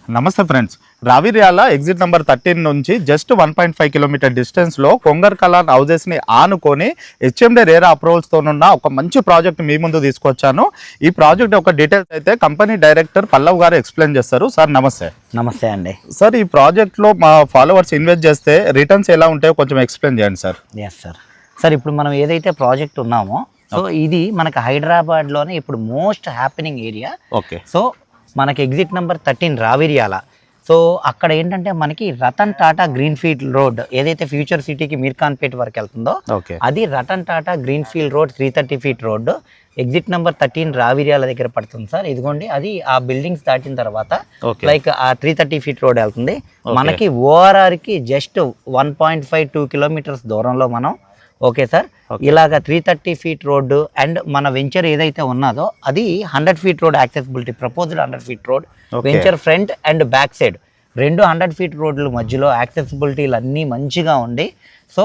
నమస్తే friends, Raviryal exit number 13 నుంచి just 1.5 kilometre డిస్టెన్స్లో కొంగర్ కలాన్ హౌజెస్ని ఆనుకొని హెచ్ఎండి రేరా అప్రూవల్స్తో ఉన్న ఒక మంచి ప్రాజెక్ట్ మీ ముందు తీసుకొచ్చాను. ఈ ప్రాజెక్ట్ యొక్క డీటెయిల్స్ అయితే కంపెనీ డైరెక్టర్ పల్లవ్ గారు ఎక్స్ప్లెయిన్ చేస్తారు. సార్ నమస్తే. నమస్తే అండి. సార్, ఈ ప్రాజెక్ట్లో మా ఫాలోవర్స్ ఇన్వెస్ట్ చేస్తే రిటర్న్స్ ఎలా ఉంటాయో కొంచెం ఎక్స్ప్లెయిన్ చేయండి సార్. Yes sir. సార్ ఇప్పుడు మనం ఏదైతే ప్రాజెక్ట్ ఉన్నామో సో ఇది మనకి హైదరాబాద్లోనే ఇప్పుడు most happening area. Okay. So మనకి ఎగ్జిట్ నెంబర్ 13 రావిర్యాల. సో అక్కడ ఏంటంటే మనకి రతన్ టాటా గ్రీన్ఫీల్డ్ రోడ్ ఏదైతే ఫ్యూచర్ సిటీకి మీర్ఖాన్పేట్ వరకు వెళ్తుందో అది Ratan Tata greenfield road 330 feet road exit number 13 Raviryala దగ్గర పడుతుంది సార్. ఇదిగోండి అది ఆ బిల్డింగ్స్ దాటిన తర్వాత లైక్ ఆ 330 ఫీట్ రోడ్ వెళ్తుంది. మనకి ఓఆర్ఆర్కి జస్ట్ 1.52 కిలోమీటర్స్ దూరంలో మనం. ఓకే సార్, ఇలాగ 330 ఫీట్ రోడ్డు అండ్ మన వెంచర్ ఏదైతే ఉన్నదో అది 100 feet road accessibility, proposed 100 feet road venture front and back side రెండు 100 ఫీట్ రోడ్ల మధ్యలో యాక్సెసిబిలిటీలు అన్నీ మంచిగా ఉండి సో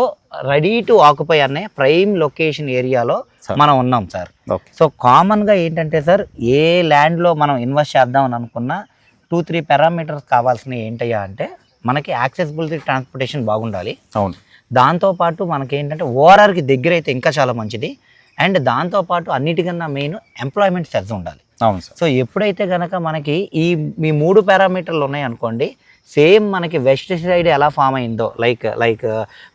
రెడీ టు ఆక్యుపై అనే ప్రైమ్ లొకేషన్ ఏరియాలో మనం ఉన్నాం సార్. సో కామన్గా ఏంటంటే సార్ ఏ ల్యాండ్లో మనం ఇన్వెస్ట్ చేద్దాం అని అనుకున్నా 2-3 పారామీటర్స్ కావాల్సినవి ఏంటయ్యా అంటే మనకి యాక్సెసిబిలిటీ, ట్రాన్స్పోర్టేషన్ బాగుండాలి. అవును. దాంతోపాటు మనకి ఏంటంటే ఓఆర్ఆర్కి దగ్గర అయితే ఇంకా చాలా మంచిది. అండ్ దాంతోపాటు అన్నిటికన్నా మెయిన్ ఎంప్లాయ్మెంట్ సెర్చ్ ఉండాలి. అవును సార్. సో ఎప్పుడైతే కనుక మనకి మీ 3 పారామీటర్లు ఉన్నాయి అనుకోండి, సేమ్ మనకి వెస్ట్ సైడ్ ఎలా ఫామ్ అయిందో లైక్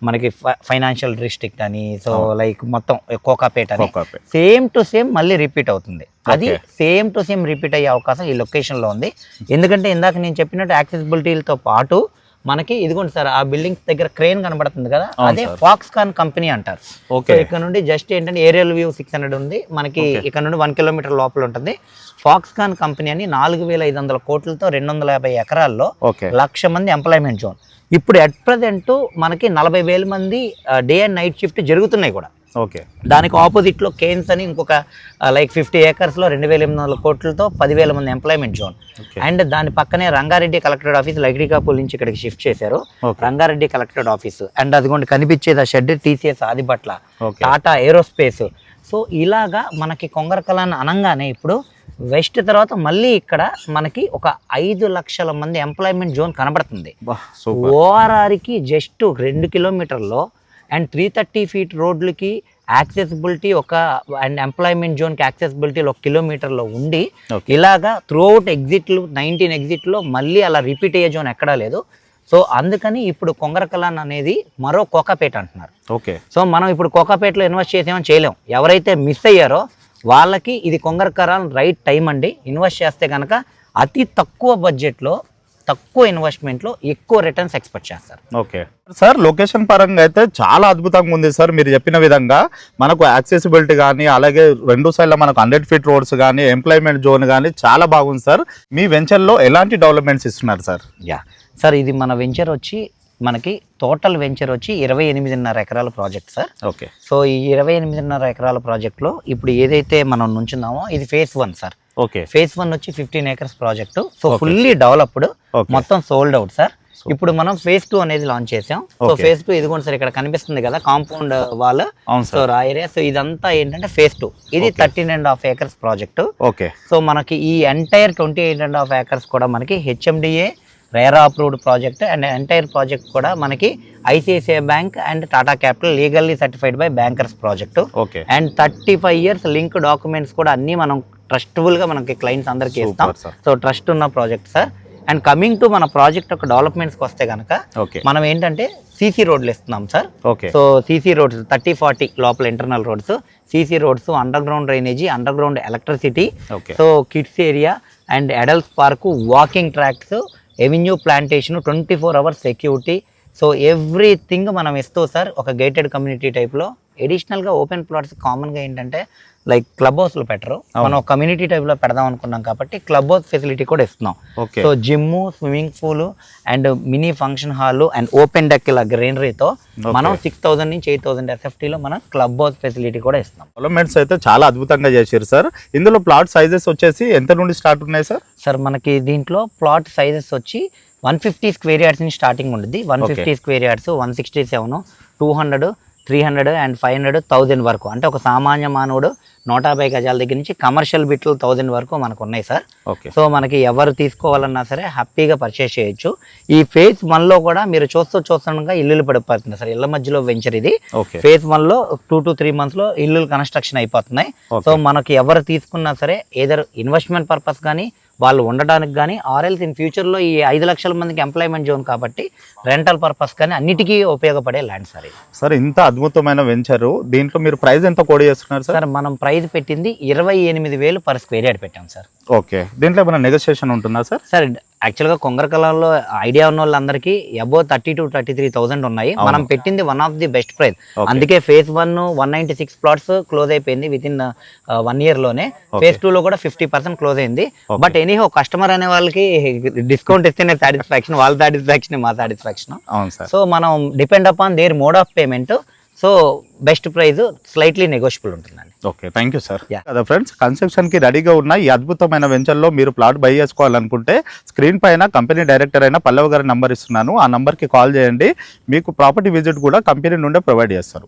మనకి ఫైనాన్షియల్ డిస్ట్రిక్ట్ అని సో లైక్ మొత్తం కోకాపేట అని సేమ్ టు సేమ్ మళ్ళీ రిపీట్ అవుతుంది. అది సేమ్ టు సేమ్ రిపీట్ అయ్యే అవకాశం ఈ లొకేషన్లో ఉంది. ఎందుకంటే ఇందాక నేను చెప్పినట్టు యాక్సెసిబిలిటీలతో పాటు మనకి ఇదిగోండి సార్ ఆ బిల్డింగ్స్ దగ్గర క్రేన్ కనబడుతుంది కదా, అదే ఫాక్స్కాన్ కంపెనీ అంటారు. ఓకే. ఇక్కడ నుండి జస్ట్ ఏంటంటే ఏరియల్ వ్యూ 600 ఉంది మనకి, ఇక్కడ నుండి 1 కిలోమీటర్ లోపల ఉంటుంది. ఫాక్స్కాన్ కంపెనీ అని 4,500 కోట్లతో 250 ఎకరాల్లో 1,00,000 మంది ఎంప్లాయ్మెంట్ జోన్. ఇప్పుడు అట్ ప్రజెంట్ మనకి 40,000 మంది డే అండ్ నైట్ షిఫ్ట్ జరుగుతున్నాయి కూడా. ఓకే. దానికి ఆపోజిట్లో కేన్స్ అని ఇంకొక లైక్ 50 ఏకర్స్లో 2,800 కోట్లతో 10,000 మంది ఎంప్లాయ్మెంట్ జోన్. అండ్ దాని పక్కనే రంగారెడ్డి కలెక్టరేట్ ఆఫీస్ లైటికాపూల్ నుంచి ఇక్కడికి షిఫ్ట్ చేశారు. రంగారెడ్డి కలెక్టరేట్ ఆఫీస్ అండ్ అదిగోండి కనిపించేది ఆ shed TCS Adibatla, Tata aerospace. So ఇలాగా మనకి కొంగర్ కలాన్ అనగానే ఇప్పుడు వెస్ట్ తర్వాత మళ్ళీ ఇక్కడ మనకి ఒక 5 లక్షల మంది ఎంప్లాయ్మెంట్ జోన్ కనబడుతుంది. ఓఆర్ఆర్కి జస్ట్ 2 కిలోమీటర్లో అండ్ 330 ఫీట్ రోడ్లకి యాక్సెసిబిలిటీ అండ్ ఎంప్లాయ్మెంట్ జోన్కి యాక్సెసిబిలిటీ 1 కిలోమీటర్లో ఉండి ఇలాగా త్రూఅవుట్ ఎగ్జిట్లు 19 ఎగ్జిట్లో మళ్ళీ అలా రిపీట్ అయ్యే జోన్ ఎక్కడా లేదు. సో అందుకని ఇప్పుడు కొంగర్ కలాన్ అనేది మరో కోకాపేట అంటున్నారు. ఓకే. సో మనం ఇప్పుడు కోకాపేటలో ఇన్వెస్ట్ చేసేమని చేయలేం. ఎవరైతే మిస్ అయ్యారో వాళ్ళకి ఇది కొంగర్ కలాన్ రైట్ టైం అండి. ఇన్వెస్ట్ చేస్తే కనుక అతి తక్కువ బడ్జెట్లో తక్కువ ఇన్వెస్ట్మెంట్లో ఎక్కువ రిటర్న్స్ ఎక్స్పెక్ట్ చేస్తారు. ఓకే సార్, లొకేషన్ పరంగా అయితే చాలా అద్భుతంగా ఉంది సార్. మీరు చెప్పిన విధంగా మనకు యాక్సెసిబిలిటీ కానీ అలాగే 2 సైడ్లో మనకు 100 ఫీట్ రోడ్స్ కానీ ఎంప్లాయ్మెంట్ జోన్ కానీ చాలా బాగుంది సార్. మీ వెంచర్లో ఎలాంటి డెవలప్మెంట్స్ ఇస్తున్నారు సార్? సార్ ఇది మన వెంచర్ వచ్చి మనకి టోటల్ వెంచర్ వచ్చి 28.5 ఎకరాల ప్రాజెక్ట్ సార్. ఓకే. సో ఈ 28.5 ఎకరాల ప్రాజెక్ట్లో ఇప్పుడు ఏదైతే మనం నుంచున్నామో ఇది ఫేజ్ 1 సార్. ఓకే. ఫేజ్ 1 వచ్చి 15 acres project. So fully developed, మొత్తం సోల్డ్ అవుట్ సార్. ఇప్పుడు మనం ఫేజ్ 2 అనేది లాంచ్ చేసాం. సో ఫేజ్ 2 ఇదిగోండి సార్, ఇక్కడ కనిపిస్తుంది కదా కాంపౌండ్ వాల్. సో రాయరే. సో ఇదంతా ఏంటంటే ఫేజ్ 2. ఇది 13.5 ఏకర్స్ ప్రాజెక్టు. ఓకే. సో మనకి ఈ ఎంటైర్ 28.5 ఏకర్స్ కూడా మనకి HMDA RERA approved project and entire project కూడా మనకి ICICI bank and Tata capital legally certified by bankers project. And 35 years link documents కూడా అన్ని మనం ట్రస్టబుల్గా మనకి క్లయింట్స్ అందరికీ ఇస్తాం. సో ట్రస్ట్ ఉన్న project sir. And coming to మన ప్రాజెక్ట్ యొక్క డెవలప్మెంట్స్కి వస్తే కనుక మనం ఏంటంటే సీసీ రోడ్లు ఇస్తున్నాం సార్. సో సీసీ రోడ్స్ 30-40 లోపల internal roads, CC roads, under ground drainage, under ground electricity, so kids area and adults park, walking tracks, avenue plantation, 24 hours security. So everything మనం ఇస్తూ సార్ ఒక గేటెడ్ కమ్యూనిటీ టైప్లో. ఎడిషనల్గా open plots కామన్గా ఏంటంటే like club హౌస్లో పెట్టరు, మనం community టైప్లో పెడదాం అనుకున్నాం కాబట్టి క్లబ్ హౌస్ ఫెసిలిటీ కూడా ఇస్తున్నాం. So gym, swimming pool and mini function hall and open deck ఇలా గ్రీనరీతో మనం 6,000 నుంచి 8,000 SFTలో మనం క్లబ్ హౌస్ ఫెసిలిటీ కూడా ఇస్తున్నాం. డెవలప్మెంట్స్ అయితే చాలా అద్భుతంగా చేశారు సార్. ఇందులో ప్లాట్ సైజెస్ వచ్చేసి ఎంత నుండి స్టార్ట్ ఉన్నాయి సార్? సార్ మనకి దీంట్లో ప్లాట్ సైజెస్ వచ్చి 150 స్క్వేర్ యార్డ్స్ నుంచి స్టార్టింగ్ ఉంటుంది. 150 స్క్వేర్ యార్డ్స్, 167, 200, 300 and 500, 1000 వరకు, అంటే ఒక సామాన్య మానవుడు 150 గజాల దగ్గర నుంచి కమర్షియల్ బిట్లు 1000 వరకు మనకు ఉన్నాయి సార్. ఓకే. సో మనకి ఎవరు తీసుకోవాలన్నా సరే హ్యాపీగా పర్చేస్ చేయొచ్చు. ఈ ఫేజ్ 1లో కూడా మీరు చూస్తుండగా ఇల్లులు పడిపోతుంది సార్. ఇళ్ళ మధ్యలో వెంచర్ ఇది. ఓకే. ఫేజ్ 1లో 2 to 3 months ఇల్లు కన్స్ట్రక్షన్ అయిపోతున్నాయి. సో మనకి ఎవరు తీసుకున్నా సరే ఏదర్ ఇన్వెస్ట్మెంట్ పర్పస్ కానీ వాళ్ళు ఉండడానికి కానీ ఆర్ఎల్స్ ఇన్ ఫ్యూచర్లో ఈ 5 లక్షల మందికి ఎంప్లాయ్మెంట్ జోన్ కాబట్టి రెంటల్ పర్పస్ కానీ అన్నిటికీ ఉపయోగపడే ల్యాండ్ సార్ ఇది. సార్ ఇంత అద్భుతమైన వెంచరు, దీంట్లో మీరు ప్రైస్ ఎంత కోడి చేస్తున్నారు సార్? సార్ మనం ప్రైస్ పెట్టింది 28,000 per square yard పెట్టాం సార్. ఓకే. దీంట్లో ఏమైనా నెగోషియేషన్ ఉంటుందా సార్? సార్ యాక్చువల్గా కొంగరకలాలో ఐడియా ఉన్న వాళ్ళందరికీ అబౌవ్ 30 to 33,000 ఉన్నాయి. మనం పెట్టింది one of the best price. అందుకే ఫేజ్ 1 196 plots క్లోజ్ అయిపోయింది విత్ ఇన్ 1 year లోనే. ఫేజ్ 2లో కూడా 50% క్లోజ్ అయింది. బట్ ఎనీహో కస్టమర్ అనే వాళ్ళకి డిస్కౌంట్ ఇస్తేనే సాటిస్ఫాక్షన్, వాళ్ళ సాటిస్ఫాక్షన్ మా సాటిస్ఫాక్షన్. అవును సార్. సో మనం depend upon their mode of payment. So best price slightly negotiable ఉంటుందండి. Okay, thank you sir. కదా ఫ్రెండ్స్, కన్స్ట్రక్షన్కి రెడీగా ఉన్న ఈ అద్భుతమైన వెంచర్లో మీరు ప్లాట్ బై చేసుకోవాలనుకుంటే స్క్రీన్ పైన కంపెనీ డైరెక్టర్ అయిన పల్లవ్ గారి నంబర్ ఇస్తున్నాను. ఆ నంబర్కి కాల్ చేయండి. మీకు ప్రాపర్టీ విజిట్ కూడా కంపెనీ నుండే ప్రొవైడ్ చేస్తారు.